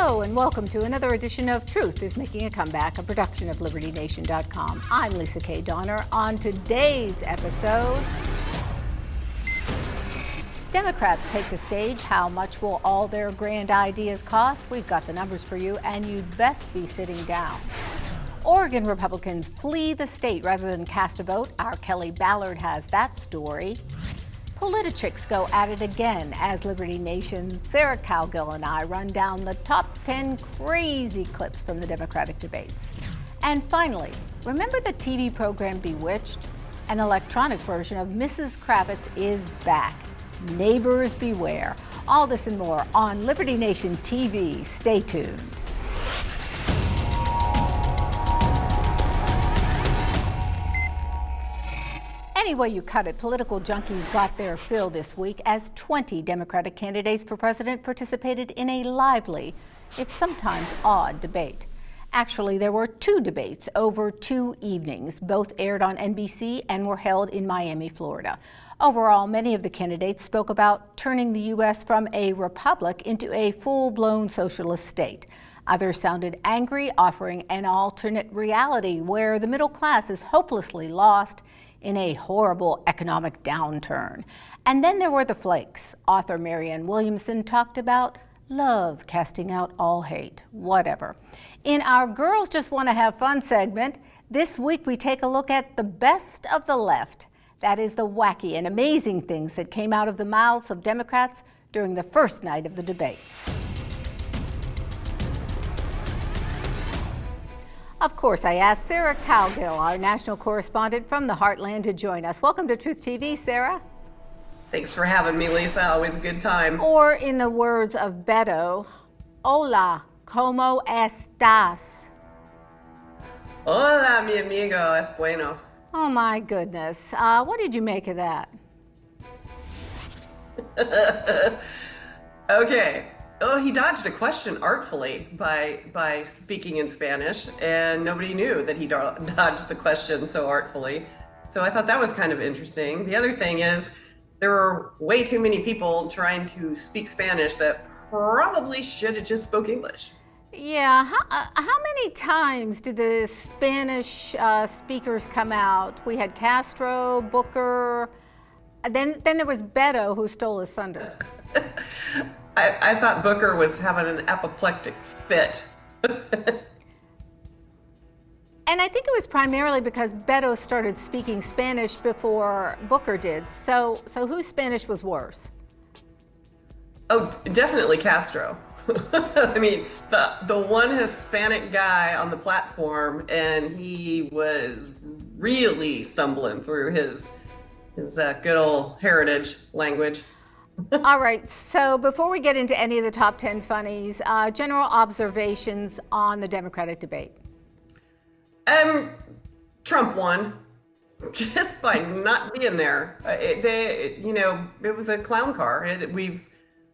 Hello and welcome to another edition of Truth is Making a Comeback, a production of LibertyNation.com. I'm Lisa K. Donner. On today's episode, Democrats take the stage. How much will all their grand ideas cost? We've got the numbers for you, and you'd best be sitting down. Oregon Republicans flee the state rather than cast a vote. Our Kelly Ballard has that story. Politichicks go at it again as Liberty Nation's Sarah Cowgill and I run down the top 10 crazy clips from the Democratic debates. And finally, remember the TV program Bewitched? An electronic version of Mrs. Kravitz is back. Neighbors beware. All this and more on Liberty Nation TV. Stay tuned. Any way you cut it, political junkies got their fill this week as 20 Democratic candidates for president participated in a lively, if sometimes odd, debate. Actually, there were two debates over 2 evenings. Both aired on NBC and were held in Miami, Florida. Overall, many of the candidates spoke about turning the U.S. from a republic into a full-blown socialist state. Others sounded angry, offering an alternate reality where the middle class is hopelessly lost in a horrible economic downturn. And then there were the flakes. Author Marianne Williamson talked about love casting out all hate, whatever. In our Girls Just Want to Have Fun segment, this week we take a look at the best of the left. That is the wacky and amazing things that came out of the mouths of Democrats during the first night of the debates. Of course, I asked Sarah Cowgill, our national correspondent from the Heartland, to join us. Welcome to Truth TV, Sarah. Thanks for having me, Lisa. Always a good time. Or in the words of Beto, hola, ¿cómo estás? Hola, mi amigo, es bueno. Oh my goodness. What did you make of that? Okay. Oh, he dodged a question artfully by speaking in Spanish, and nobody knew that he dodged the question so artfully. So I thought that was kind of interesting. The other thing is there were way too many people trying to speak Spanish that probably should have just spoke English. Yeah, how many times did the Spanish speakers come out? We had Castro, Booker, then there was Beto who stole his thunder. I thought Booker was having an apoplectic fit. And I think it was primarily because Beto started speaking Spanish before Booker did. So whose Spanish was worse? Oh, definitely Castro. I mean, the one Hispanic guy on the platform, and he was really stumbling through his good old heritage language. All right, so before we get into any of the top 10 funnies, general observations on the Democratic debate. Trump won just by not being there. It was a clown car. We've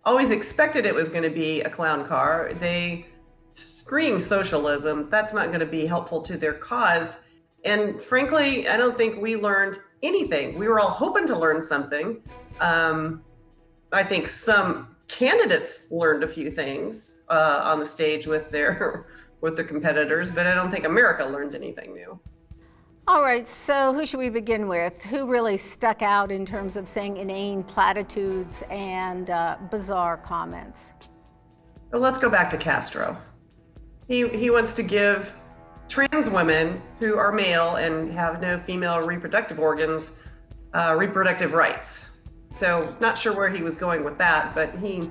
always expected it was going to be a clown car. They scream socialism. That's not going to be helpful to their cause. And frankly, I don't think we learned anything. We were all hoping to learn something. I think some candidates learned a few things on the stage with their competitors, but I don't think America learned anything new. All right, so who should we begin with? Who really stuck out in terms of saying inane platitudes and bizarre comments? Well, let's go back to Castro. He wants to give trans women who are male and have no female reproductive organs reproductive rights. So not sure where he was going with that, but he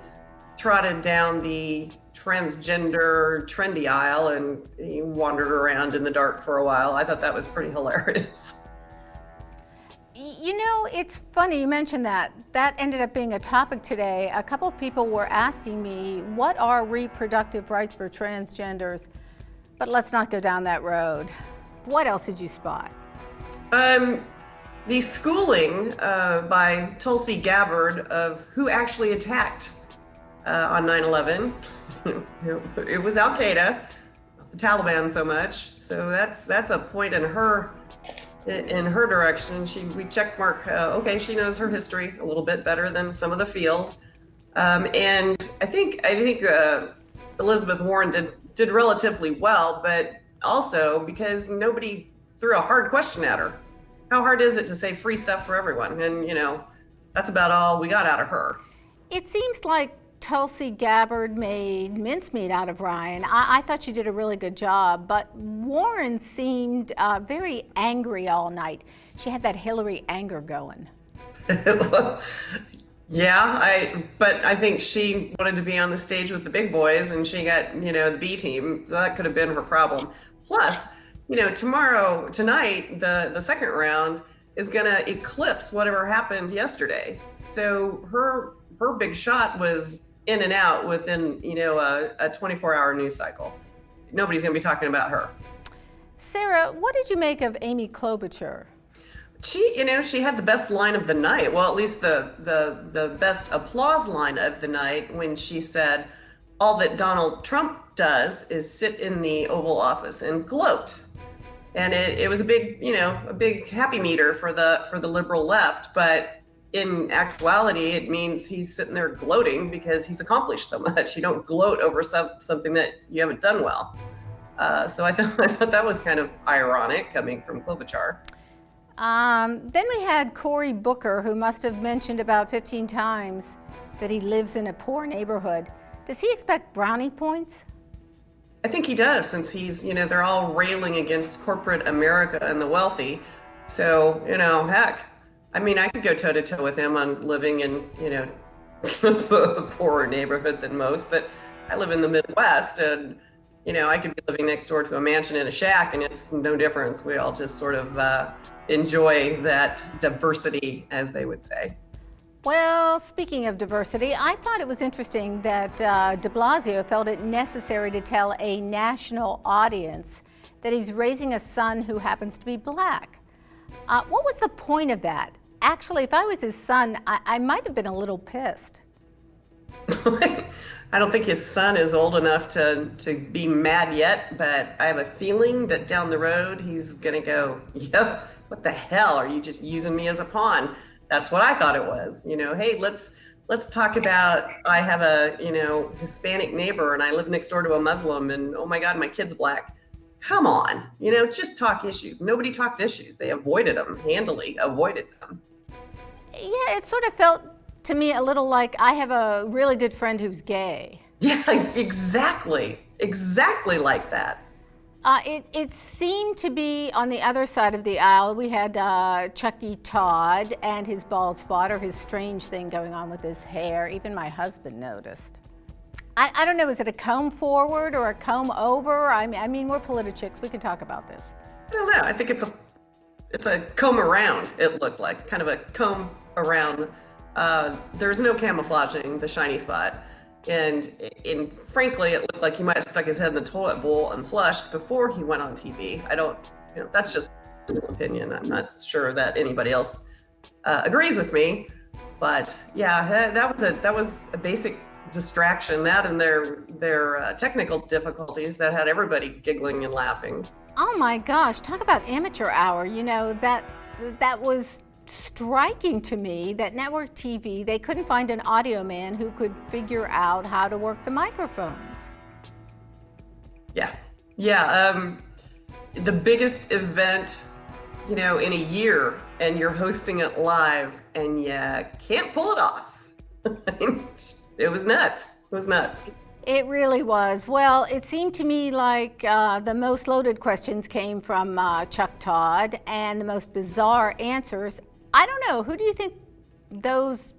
trotted down the transgender trendy aisle and he wandered around in the dark for a while. I thought that was pretty hilarious. You know, it's funny you mentioned that. That ended up being a topic today. A couple of people were asking me, what are reproductive rights for transgenders? But let's not go down that road. What else did you spot? The schooling by Tulsi Gabbard of who actually attacked on 9/11. It was Al Qaeda, not the Taliban so much. So that's a point in her direction. We check mark. Okay, she knows her history a little bit better than some of the field. And I think Elizabeth Warren did relatively well, but also because nobody threw a hard question at her. How hard is it to say free stuff for everyone? And, that's about all we got out of her. It seems like Tulsi Gabbard made mincemeat out of Ryan. I thought she did a really good job, but Warren seemed very angry all night. She had that Hillary anger going. Yeah, but I think she wanted to be on the stage with the big boys, and she got, the B team, so that could have been her problem. Plus, tonight, the second round is going to eclipse whatever happened yesterday. So her big shot was in and out within, a 24-hour news cycle. Nobody's going to be talking about her. Sarah, what did you make of Amy Klobuchar? She had the best line of the night. Well, at least the best applause line of the night when she said, all that Donald Trump does is sit in the Oval Office and gloat. And it was a big happy meter for the liberal left. But in actuality, it means he's sitting there gloating because he's accomplished so much. You don't gloat over something that you haven't done well. So I thought that was kind of ironic coming from Klobuchar. Then we had Cory Booker, who must have mentioned about 15 times that he lives in a poor neighborhood. Does he expect brownie points? I think he does, since he's, they're all railing against corporate America and the wealthy. So, heck, I mean, I could go toe to toe with him on living in, a poorer neighborhood than most, but I live in the Midwest, and, I could be living next door to a mansion in a shack, and it's no difference. We all just sort of enjoy that diversity, as they would say. Well, speaking of diversity, I thought it was interesting that de Blasio felt it necessary to tell a national audience that he's raising a son who happens to be black. What was the point of that? Actually, if I was his son, I might have been a little pissed. I don't think his son is old enough to be mad yet, but I have a feeling that down the road he's going to go, yo, what the hell? Are you just using me as a pawn? That's what I thought it was. Hey, let's talk about, I have a, Hispanic neighbor and I live next door to a Muslim and oh my God, my kid's black. Come on, just talk issues. Nobody talked issues. They avoided them, handily avoided them. Yeah, it sort of felt to me a little like I have a really good friend who's gay. Yeah, exactly like that. It seemed to be on the other side of the aisle. We had Chucky Todd and his bald spot, or his strange thing going on with his hair. Even my husband noticed. I don't know, is it a comb forward or a comb over? I mean, we're politichicks. We can talk about this. I don't know. I think it's a comb around, it looked like. Kind of a comb around. There's no camouflaging the shiny spot. And frankly, it looked like he might have stuck his head in the toilet bowl and flushed before he went on TV. That's just an opinion. I'm not sure that anybody else agrees with me. But yeah, that was a basic distraction. That and their technical difficulties that had everybody giggling and laughing. Oh my gosh! Talk about amateur hour. That was striking to me that network TV, they couldn't find an audio man who could figure out how to work the microphones. Yeah. The biggest event, in a year, and you're hosting it live, and you can't pull it off. It was nuts. It really was. Well, it seemed to me like the most loaded questions came from Chuck Todd, and the most bizarre answers, I don't know. Who do you think those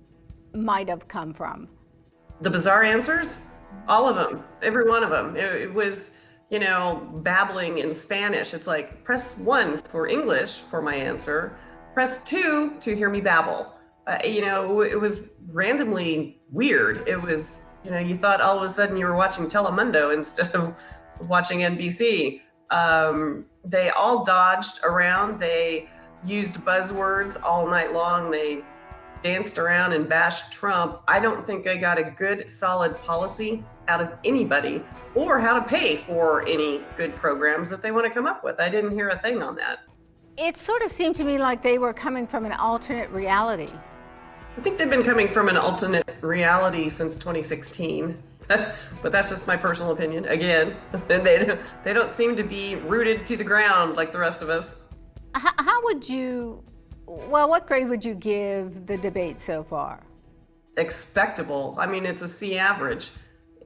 might have come from? The bizarre answers? All of them. Every one of them. It was, babbling in Spanish. It's like, press 1 for English for my answer. Press 2 to hear me babble. It was randomly weird. It was, you thought all of a sudden you were watching Telemundo instead of watching NBC. They all dodged around. They used buzzwords all night long. They danced around and bashed Trump. I don't think I got a good, solid policy out of anybody or how to pay for any good programs that they want to come up with. I didn't hear a thing on that. It sort of seemed to me like they were coming from an alternate reality. I think they've been coming from an alternate reality since 2016. But that's just my personal opinion. Again, they don't seem to be rooted to the ground like the rest of us. How would you, well, what grade would you give the debate so far? Expectable. I mean, it's a C average.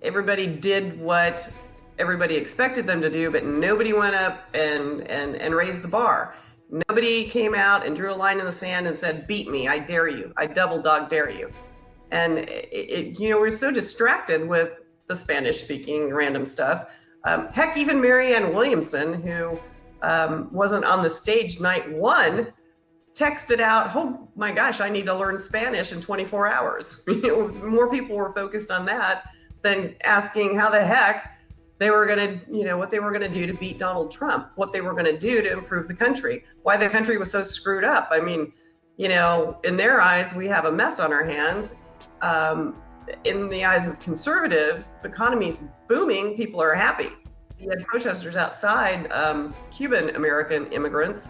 Everybody did what everybody expected them to do, but nobody went up and raised the bar. Nobody came out and drew a line in the sand and said, beat me, I dare you, I double dog dare you. And we're so distracted with the Spanish-speaking random stuff. Heck, even Marianne Williamson, who wasn't on the stage night one, texted out, oh my gosh, I need to learn Spanish in 24 hours. More people were focused on that than asking how the heck they were going to, what they were going to do to beat Donald Trump, what they were going to do to improve the country, why the country was so screwed up. I mean, in their eyes, we have a mess on our hands. In the eyes of conservatives, the economy's booming, people are happy. You had protesters outside, Cuban American immigrants,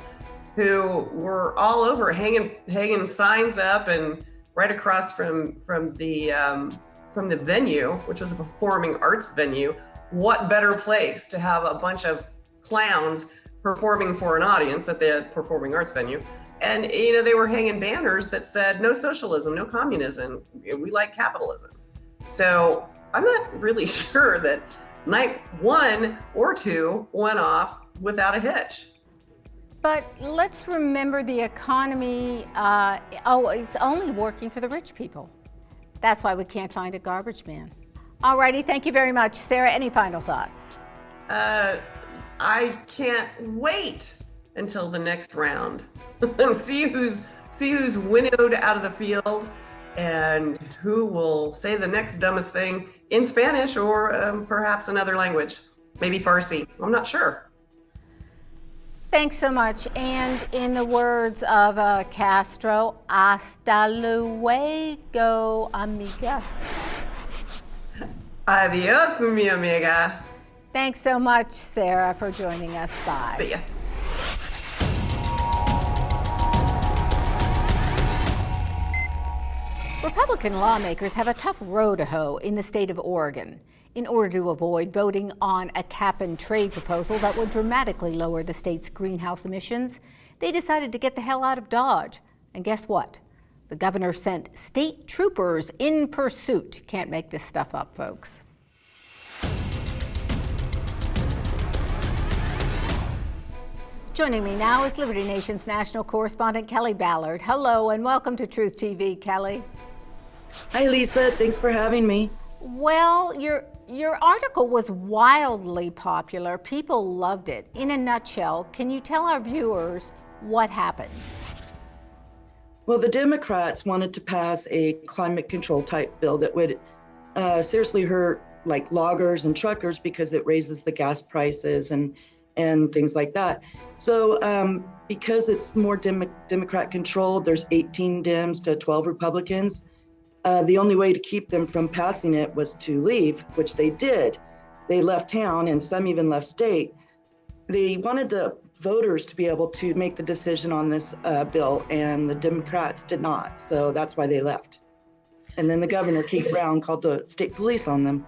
who were all over hanging signs up and right across from the venue, which was a performing arts venue. What better place to have a bunch of clowns performing for an audience at the performing arts venue? And they were hanging banners that said no socialism, no communism, we like capitalism. So I'm not really sure that night one or two went off without a hitch. But let's remember the economy, it's only working for the rich people. That's why we can't find a garbage man. All righty, thank you very much. Sarah, any final thoughts? I can't wait until the next round and see who's winnowed out of the field and who will say the next dumbest thing in Spanish or perhaps another language, maybe Farsi. I'm not sure. Thanks so much. And in the words of Castro, hasta luego, amiga. Adios, mi amiga. Thanks so much, Sarah, for joining us. Bye. See ya. Republican lawmakers have a tough row to hoe in the state of Oregon in order to avoid voting on a cap-and-trade proposal that would dramatically lower the state's greenhouse emissions. They decided to get the hell out of Dodge. And guess what? The governor sent state troopers in pursuit. Can't make this stuff up, folks. Joining me now is Liberty Nation's national correspondent, Kelly Ballard. Hello and welcome to Truth TV, Kelly. Hi, Lisa. Thanks for having me. Well, your article was wildly popular. People loved it. In a nutshell, can you tell our viewers what happened? Well, the Democrats wanted to pass a climate control type bill that would seriously hurt like loggers and truckers because it raises the gas prices and things like that. So because it's more Democrat controlled, there's 18 Dems to 12 Republicans. The only way to keep them from passing it was to leave, which they did. They left town and some even left state. They wanted the voters to be able to make the decision on this bill, and the Democrats did not. So that's why they left. And then the governor, Keith Brown, called the state police on them.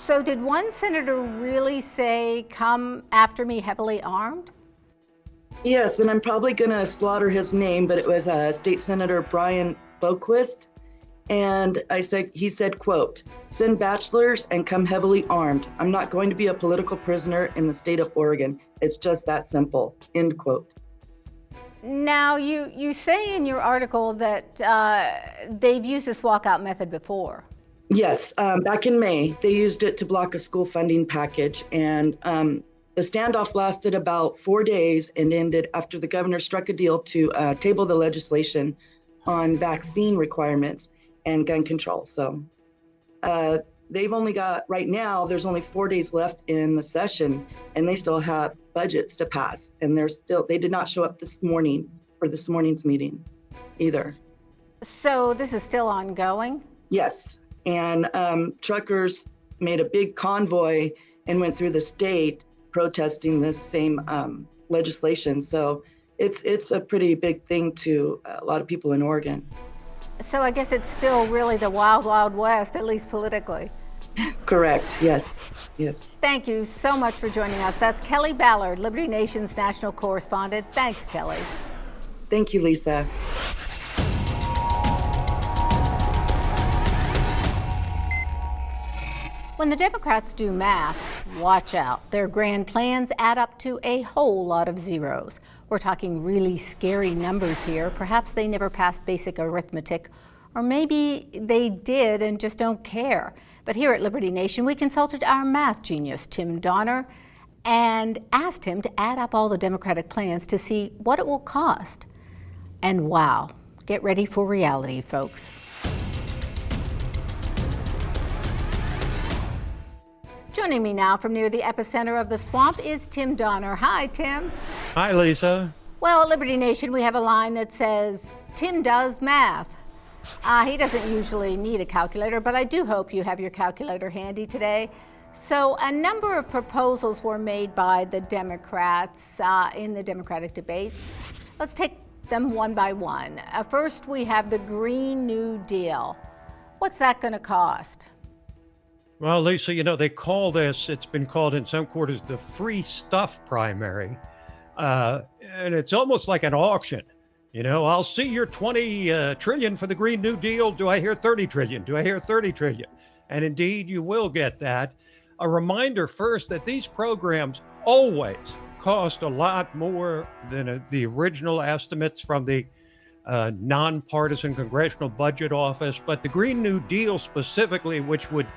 So did one senator really say, come after me heavily armed? Yes, and I'm probably going to slaughter his name, but it was State Senator Brian Boquist. And he said, quote, send bachelors and come heavily armed. I'm not going to be a political prisoner in the state of Oregon. It's just that simple, end quote. Now, you say in your article that they've used this walkout method before. Yes, back in May, they used it to block a school funding package. And the standoff lasted about 4 days and ended after the governor struck a deal to table the legislation on vaccine requirements and gun control. So they've only got, right now, there's only 4 days left in the session, and they still have budgets to pass. And they did not show up this morning for this morning's meeting either. So this is still ongoing? Yes. And truckers made a big convoy and went through the state protesting this same legislation. So it's a pretty big thing to a lot of people in Oregon. So I guess it's still really the wild, wild west, at least politically. Correct. Yes. Yes. Thank you so much for joining us. That's Kelly Ballard, Liberty Nation's national correspondent. Thanks, Kelly. Thank you, Lisa. When the Democrats do math, watch out. Their grand plans add up to a whole lot of zeros. We're talking really scary numbers here. Perhaps they never passed basic arithmetic, or maybe they did and just don't care. But here at Liberty Nation, we consulted our math genius, Tim Donner, and asked him to add up all the Democratic plans to see what it will cost. And wow, get ready for reality, folks. Joining me now from near the epicenter of the swamp is Tim Donner. Hi, Tim. Hi, Lisa. Well, at Liberty Nation, we have a line that says, Tim does math. He doesn't usually need a calculator, but I do hope you have your calculator handy today. So a number of proposals were made by the Democrats in the Democratic debates. Let's take them one by one. First, we have the Green New Deal. What's that going to cost? Well, Lisa, they call this, it's been called in some quarters, the free stuff primary. And it's almost like an auction. I'll see your 20 trillion for the Green New Deal. Do I hear 30 trillion? Do I hear 30 trillion? And indeed, you will get that. A reminder first that these programs always cost a lot more than the original estimates from the nonpartisan Congressional Budget Office. But the Green New Deal specifically, which would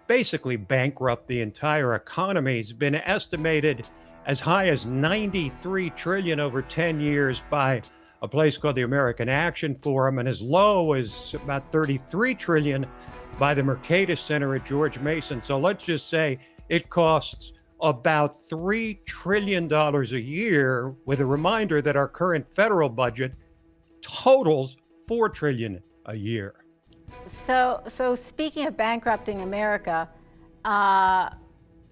basically bankrupt the entire economy, has been estimated as high as 93 trillion over 10 years by a place called the American Action Forum, and as low as about 33 trillion by the Mercatus Center at George Mason. So let's just say it costs about $3 trillion a year, with a reminder that our current federal budget totals $4 trillion a year. So speaking of bankrupting America,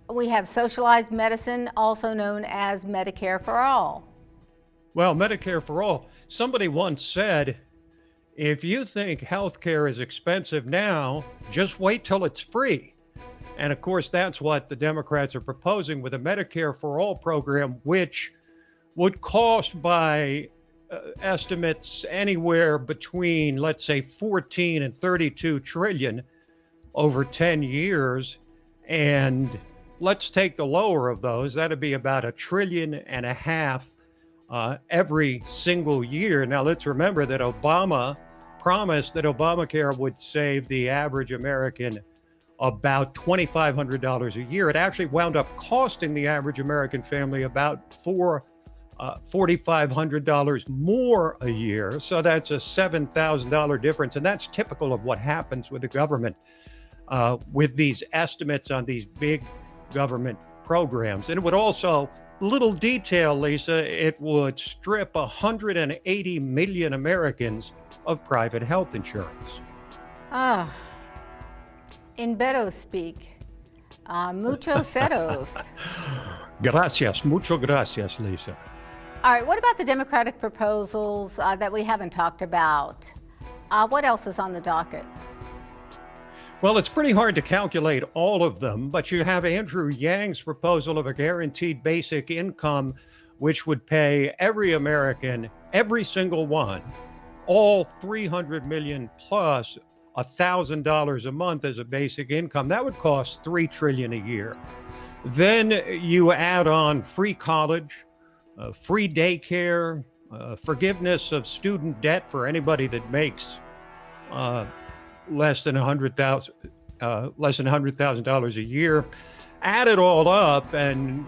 we have socialized medicine, also known as Medicare for All. Well, Medicare for All, somebody once said, if you think healthcare is expensive now, just wait till it's free. And of course, that's what the Democrats are proposing with a Medicare for All program, which would cost by estimates anywhere between, let's say, 14 and 32 trillion over 10 years. And let's take the lower of those. That'd be about $1.5 trillion every single year. Now, let's remember that Obama promised that Obamacare would save the average American about $2,500 a year. It actually wound up costing the average American family about $4,500 more a year. So that's a $7,000 difference. And that's typical of what happens with the government with these estimates on these big government programs. And it would also, little detail, Lisa, it would strip 180 million Americans of private health insurance. In Beto speak, mucho ceros. Gracias, mucho gracias, Lisa. All right, what about the Democratic proposals that we haven't talked about? What else is on the docket? Well, it's pretty hard to calculate all of them, but you have Andrew Yang's proposal of a guaranteed basic income, which would pay every American, every single one, all 300 million plus, $1,000 a month as a basic income. That would cost $3 trillion a year. Then you add on free college, free daycare, forgiveness of student debt for anybody that makes less than $100,000 a year. Add it all up, and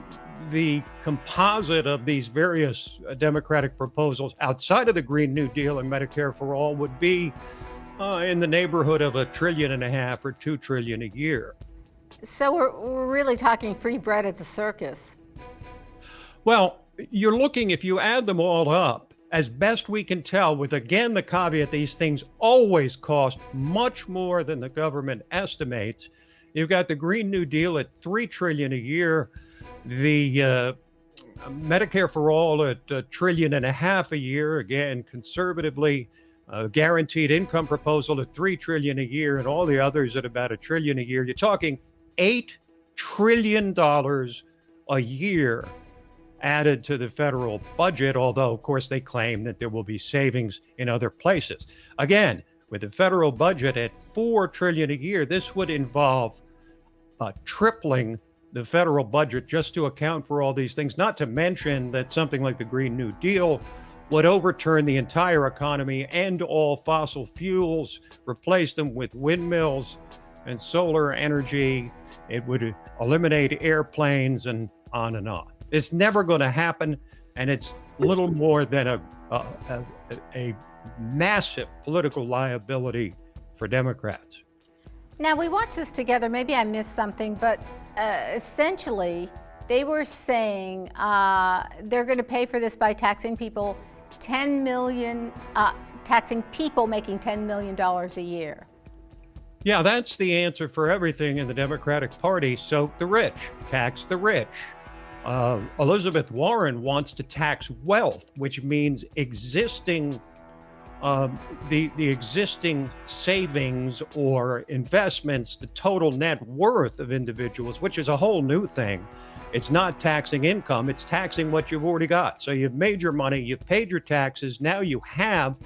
the composite of these various Democratic proposals outside of the Green New Deal and Medicare for All would be in the neighborhood of $1.5 trillion or $2 trillion a year. So we're really talking free bread at the circus. Well, you're looking, if you add them all up, as best we can tell, with again the caveat these things always cost much more than the government estimates. You've got the Green New Deal at $3 trillion a year, the Medicare for All at $1.5 trillion a year, again conservatively, a guaranteed income proposal at $3 trillion a year, and all the others at about $1 trillion a year. You're talking $8 trillion a year added to the federal budget, although, of course, they claim that there will be savings in other places. Again, with the federal budget at $4 trillion a year, this would involve tripling the federal budget just to account for all these things, not to mention that something like the Green New Deal would overturn the entire economy, end all fossil fuels, replace them with windmills and solar energy. It would eliminate airplanes and on and on. It's never going to happen, and it's little more than a massive political liability for Democrats. Now, we watched this together. Maybe I missed something, but essentially, they were saying they're going to pay for this by taxing people taxing people making $10 million a year. Yeah, that's the answer for everything in the Democratic Party. So the rich, tax the rich. Elizabeth Warren wants to tax wealth, which means existing the existing savings or investments, the total net worth of individuals, which is a whole new thing. It's not taxing income, it's taxing what you've already got. So you've made your money, you've paid your taxes, now you have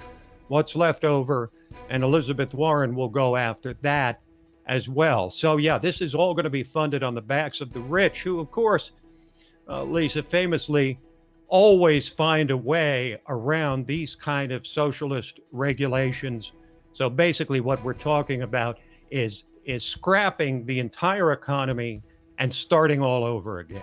what's left over, and Elizabeth Warren will go after that as well. So yeah, this is all going to be funded on the backs of the rich, who, of course, Lisa, famously always find a way around these kind of socialist regulations. So basically what we're talking about is scrapping the entire economy and starting all over again.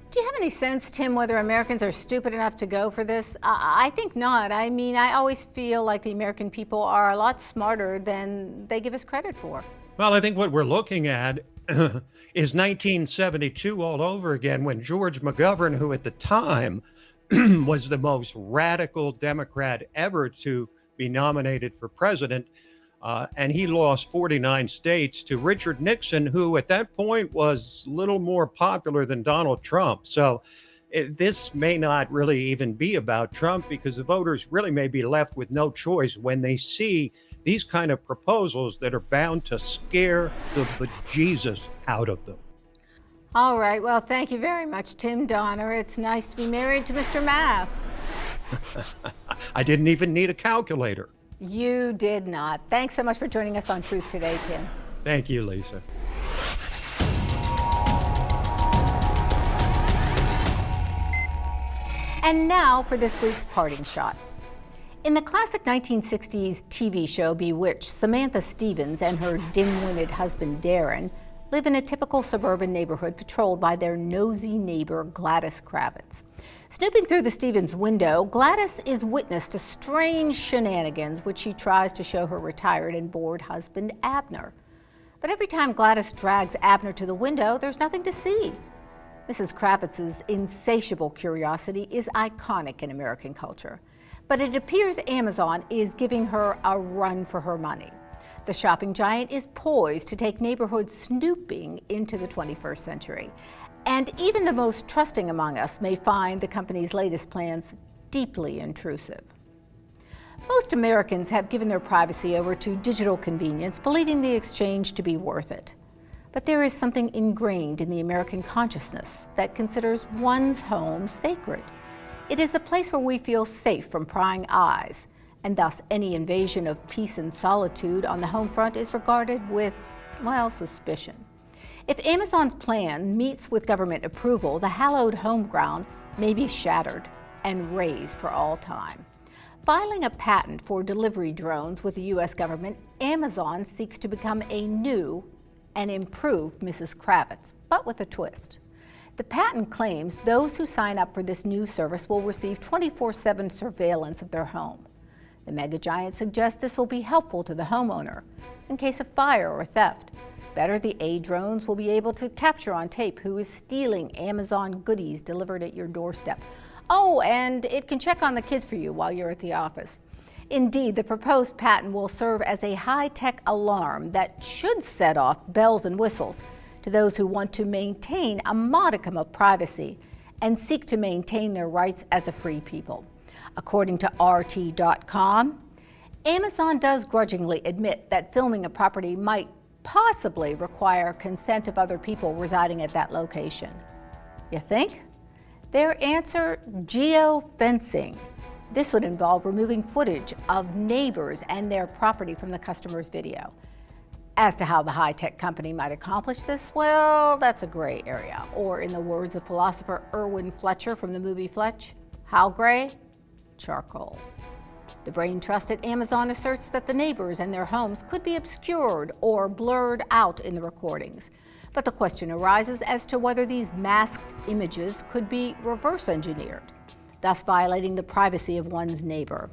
Do you have any sense, Tim, whether Americans are stupid enough to go for this? I think not. I mean, I always feel like the American people are a lot smarter than they give us credit for. Well, I think what we're looking at is 1972 all over again, when George McGovern, who at the time was the most radical Democrat ever to be nominated for president, and he lost 49 states to Richard Nixon, who at that point was a little more popular than Donald Trump. So this may not really even be about Trump, because the voters really may be left with no choice when they see these kind of proposals that are bound to scare the bejesus out of them. All right. Well, thank you very much, Tim Donner. It's nice to be married to Mr. Math. I didn't even need a calculator. You did not. Thanks so much for joining us on Truth Today, Tim. Thank you, Lisa. And now for this week's parting shot. In the classic 1960s TV show Bewitched, Samantha Stevens and her dim-witted husband Darren live in a typical suburban neighborhood patrolled by their nosy neighbor Gladys Kravitz. Snooping through the Stevens window, Gladys is witness to strange shenanigans which she tries to show her retired and bored husband Abner. But every time Gladys drags Abner to the window, there's nothing to see. Mrs. Kravitz's insatiable curiosity is iconic in American culture, but it appears Amazon is giving her a run for her money. The shopping giant is poised to take neighborhood snooping into the 21st century. And even the most trusting among us may find the company's latest plans deeply intrusive. Most Americans have given their privacy over to digital convenience, believing the exchange to be worth it. But there is something ingrained in the American consciousness that considers one's home sacred. It is a place where we feel safe from prying eyes, and thus any invasion of peace and solitude on the home front is regarded with, well, suspicion. If Amazon's plan meets with government approval, the hallowed home ground may be shattered and razed for all time. Filing a patent for delivery drones with the U.S. government, Amazon seeks to become a new and improved Mrs. Kravitz, but with a twist. The patent claims those who sign up for this new service will receive 24/7 surveillance of their home. The mega giant suggests this will be helpful to the homeowner in case of fire or theft. Better, the A drones will be able to capture on tape who is stealing Amazon goodies delivered at your doorstep. Oh, and it can check on the kids for you while you're at the office. Indeed, the proposed patent will serve as a high-tech alarm that should set off bells and whistles to those who want to maintain a modicum of privacy and seek to maintain their rights as a free people. According to RT.com, Amazon does grudgingly admit that filming a property might possibly require consent of other people residing at that location. You think? Their answer, geofencing. This would involve removing footage of neighbors and their property from the customer's video. As to how the high-tech company might accomplish this, well, that's a gray area. Or in the words of philosopher Irwin Fletcher from the movie Fletch, how gray? Charcoal. The brain trust at Amazon asserts that the neighbors and their homes could be obscured or blurred out in the recordings. But the question arises as to whether these masked images could be reverse engineered, thus violating the privacy of one's neighbor.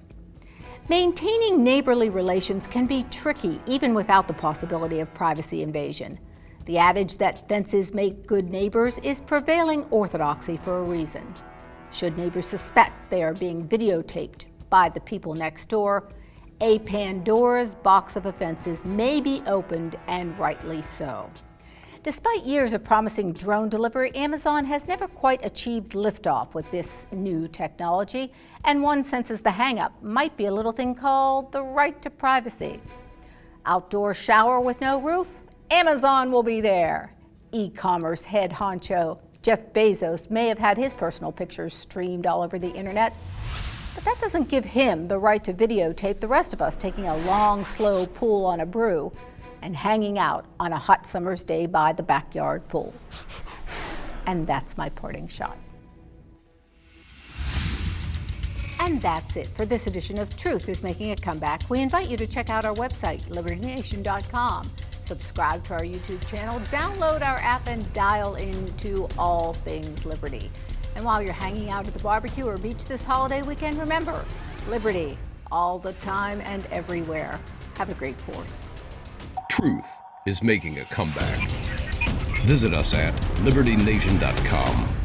Maintaining neighborly relations can be tricky even without the possibility of privacy invasion. The adage that fences make good neighbors is prevailing orthodoxy for a reason. Should neighbors suspect they are being videotaped by the people next door, a Pandora's box of offenses may be opened, and rightly so. Despite years of promising drone delivery, Amazon has never quite achieved liftoff with this new technology, and one senses the hang-up might be a little thing called the right to privacy. Outdoor shower with no roof? Amazon will be there. E-commerce head honcho Jeff Bezos may have had his personal pictures streamed all over the internet, but that doesn't give him the right to videotape the rest of us taking a long, slow pull on a brew and hanging out on a hot summer's day by the backyard pool. And that's my parting shot. And that's it for this edition of Truth is Making a Comeback. We invite you to check out our website, libertynation.com. Subscribe to our YouTube channel, download our app, and dial into all things liberty. And while you're hanging out at the barbecue or beach this holiday weekend, remember, liberty all the time and everywhere. Have a great 4th. Truth is making a comeback. Visit us at libertynation.com.